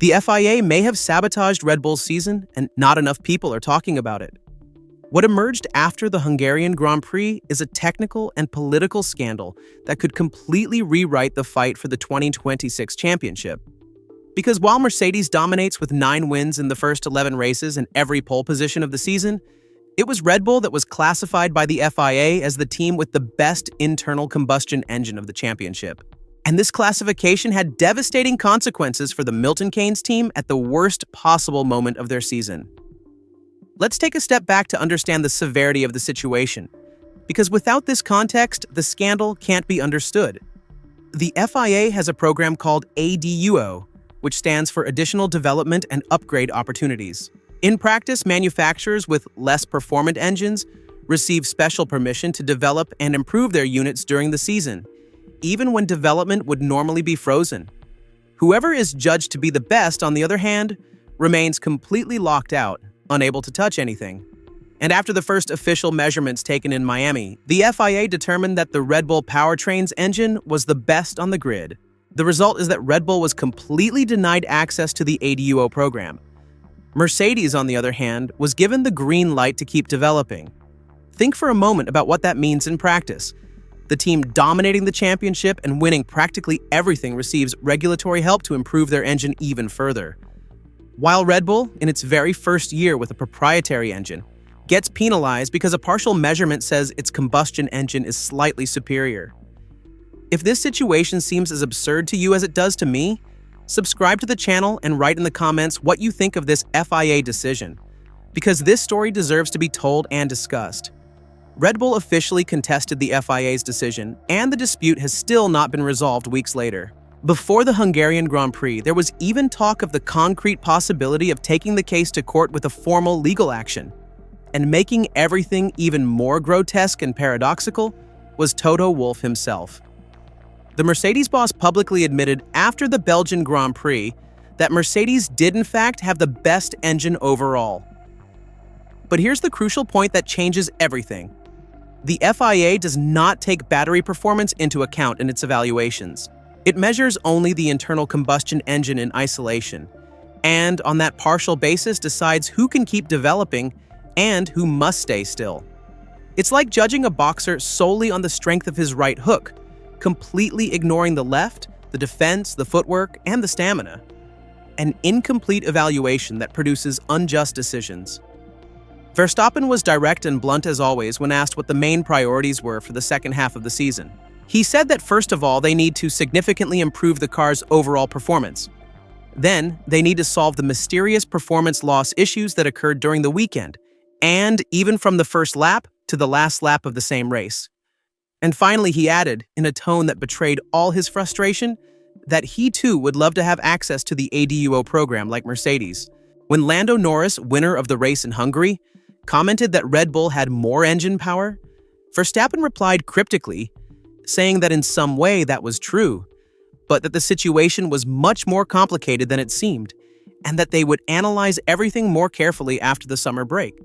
The FIA may have sabotaged Red Bull's season, and not enough people are talking about it. What emerged after the Hungarian Grand Prix is a technical and political scandal that could completely rewrite the fight for the 2026 championship. Because while Mercedes dominates with 9 wins in the first 11 races and every pole position of the season, it was Red Bull that was classified by the FIA as the team with the best internal combustion engine of the championship. And this classification had devastating consequences for the Milton Keynes team at the worst possible moment of their season. Let's take a step back to understand the severity of the situation, because without this context, the scandal can't be understood. The FIA has a program called ADUO, which stands for Additional Development and Upgrade Opportunities. In practice, manufacturers with less performant engines receive special permission to develop and improve their units during the season, even when development would normally be frozen. Whoever is judged to be the best, on the other hand, remains completely locked out, unable to touch anything. And after the first official measurements taken in Miami, the FIA determined that the Red Bull powertrain's engine was the best on the grid. The result is that Red Bull was completely denied access to the ADUO program. Mercedes, on the other hand, was given the green light to keep developing. Think for a moment about what that means in practice. The team dominating the championship and winning practically everything receives regulatory help to improve their engine even further. While Red Bull, in its very first year with a proprietary engine, gets penalized because a partial measurement says its combustion engine is slightly superior. If this situation seems as absurd to you as it does to me, subscribe to the channel and write in the comments what you think of this FIA decision, because this story deserves to be told and discussed. Red Bull officially contested the FIA's decision, and the dispute has still not been resolved weeks later. Before the Hungarian Grand Prix, there was even talk of the concrete possibility of taking the case to court with a formal legal action. And making everything even more grotesque and paradoxical was Toto Wolff himself. The Mercedes boss publicly admitted after the Belgian Grand Prix that Mercedes did in fact have the best engine overall. But here's the crucial point that changes everything. The FIA does not take battery performance into account in its evaluations. It measures only the internal combustion engine in isolation, and on that partial basis decides who can keep developing and who must stay still. It's like judging a boxer solely on the strength of his right hook, completely ignoring the left, the defense, the footwork, and the stamina. An incomplete evaluation that produces unjust decisions. Verstappen was direct and blunt as always when asked what the main priorities were for the second half of the season. He said that first of all, they need to significantly improve the car's overall performance. Then, they need to solve the mysterious performance loss issues that occurred during the weekend, and even from the first lap to the last lap of the same race. And finally, he added, in a tone that betrayed all his frustration, that he too would love to have access to the ADUO program like Mercedes. When Lando Norris, winner of the race in Hungary, commented that Red Bull had more engine power, Verstappen replied cryptically, saying that in some way that was true, but that the situation was much more complicated than it seemed, and that they would analyze everything more carefully after the summer break.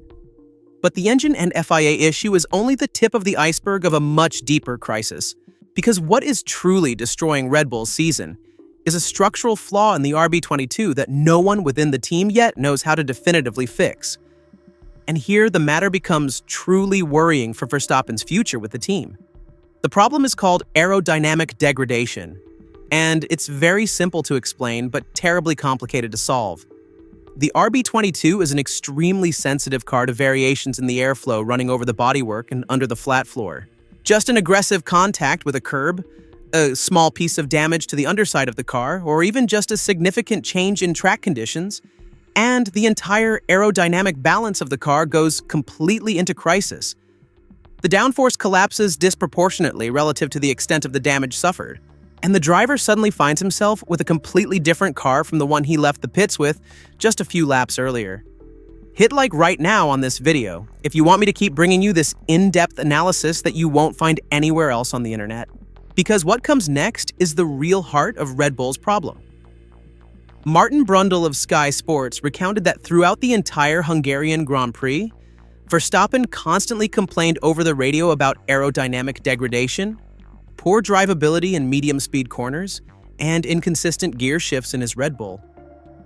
But the engine and FIA issue is only the tip of the iceberg of a much deeper crisis, because what is truly destroying Red Bull's season is a structural flaw in the RB22 that no one within the team yet knows how to definitively fix. And here the matter becomes truly worrying for Verstappen's future with the team. The problem is called aerodynamic degradation, and it's very simple to explain but terribly complicated to solve. The RB22 is an extremely sensitive car to variations in the airflow running over the bodywork and under the flat floor. Just an aggressive contact with a curb, a small piece of damage to the underside of the car, or even just a significant change in track conditions, and the entire aerodynamic balance of the car goes completely into crisis. The downforce collapses disproportionately relative to the extent of the damage suffered, and the driver suddenly finds himself with a completely different car from the one he left the pits with just a few laps earlier. Hit like right now on this video if you want me to keep bringing you this in-depth analysis that you won't find anywhere else on the internet. Because what comes next is the real heart of Red Bull's problem. Martin Brundle of Sky Sports recounted that throughout the entire Hungarian Grand Prix, Verstappen constantly complained over the radio about aerodynamic degradation, poor drivability in medium-speed corners, and inconsistent gear shifts in his Red Bull.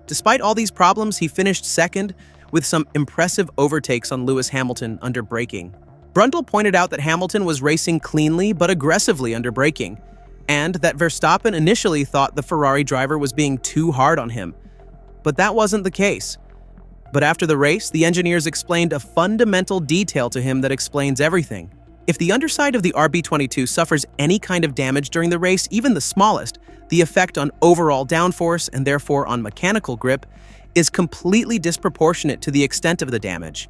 Despite all these problems, he finished second with some impressive overtakes on Lewis Hamilton under braking. Brundle pointed out that Hamilton was racing cleanly but aggressively under braking, and that Verstappen initially thought the Ferrari driver was being too hard on him. But that wasn't the case. But after the race, the engineers explained a fundamental detail to him that explains everything. If the underside of the RB22 suffers any kind of damage during the race, even the smallest, the effect on overall downforce and therefore on mechanical grip is completely disproportionate to the extent of the damage.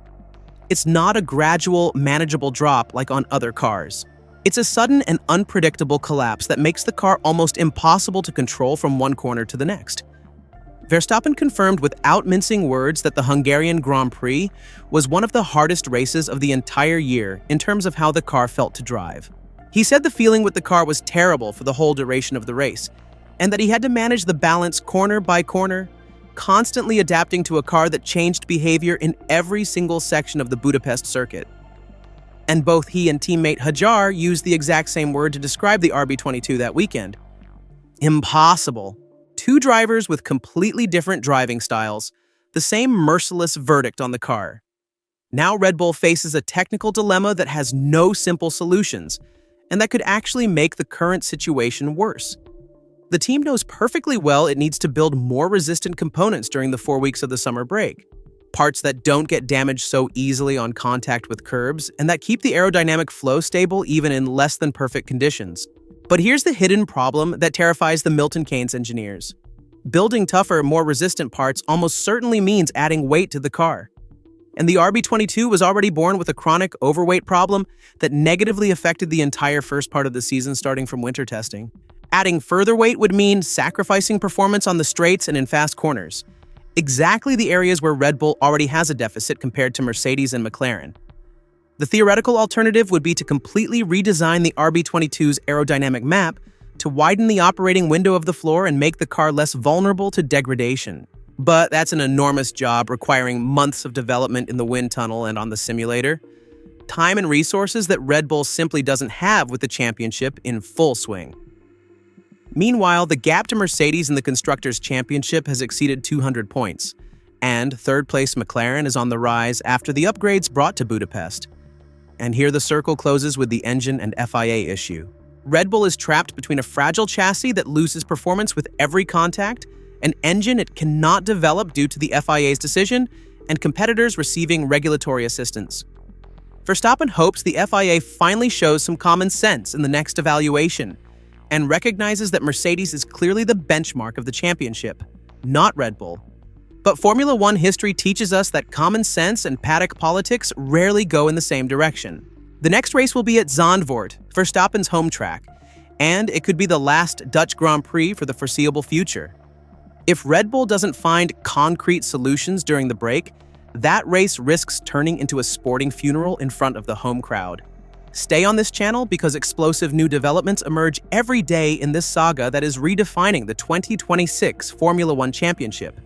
It's not a gradual, manageable drop like on other cars. It's a sudden and unpredictable collapse that makes the car almost impossible to control from one corner to the next. Verstappen confirmed without mincing words that the Hungarian Grand Prix was one of the hardest races of the entire year in terms of how the car felt to drive. He said the feeling with the car was terrible for the whole duration of the race, and that he had to manage the balance corner by corner, constantly adapting to a car that changed behavior in every single section of the Budapest circuit. And both he and teammate Hajar used the exact same word to describe the RB22 that weekend. Impossible. Two drivers with completely different driving styles, the same merciless verdict on the car. Now Red Bull faces a technical dilemma that has no simple solutions, and that could actually make the current situation worse. The team knows perfectly well it needs to build more resistant components during the 4 weeks of the summer break. Parts that don't get damaged so easily on contact with curbs, and that keep the aerodynamic flow stable even in less than perfect conditions. But here's the hidden problem that terrifies the Milton Keynes engineers. Building tougher, more resistant parts almost certainly means adding weight to the car. And the RB22 was already born with a chronic overweight problem that negatively affected the entire first part of the season starting from winter testing. Adding further weight would mean sacrificing performance on the straights and in fast corners. Exactly the areas where Red Bull already has a deficit compared to Mercedes and McLaren. The theoretical alternative would be to completely redesign the RB22's aerodynamic map to widen the operating window of the floor and make the car less vulnerable to degradation. But that's an enormous job requiring months of development in the wind tunnel and on the simulator. Time and resources that Red Bull simply doesn't have with the championship in full swing. Meanwhile, the gap to Mercedes in the Constructors' Championship has exceeded 200 points, and third-place McLaren is on the rise after the upgrades brought to Budapest. And here the circle closes with the engine and FIA issue. Red Bull is trapped between a fragile chassis that loses performance with every contact, an engine it cannot develop due to the FIA's decision, and competitors receiving regulatory assistance. Verstappen hopes the FIA finally shows some common sense in the next evaluation, and recognizes that Mercedes is clearly the benchmark of the championship, not Red Bull. But Formula One history teaches us that common sense and paddock politics rarely go in the same direction. The next race will be at Zandvoort, Verstappen's home track, and it could be the last Dutch Grand Prix for the foreseeable future. If Red Bull doesn't find concrete solutions during the break, that race risks turning into a sporting funeral in front of the home crowd. Stay on this channel because explosive new developments emerge every day in this saga that is redefining the 2026 Formula One Championship.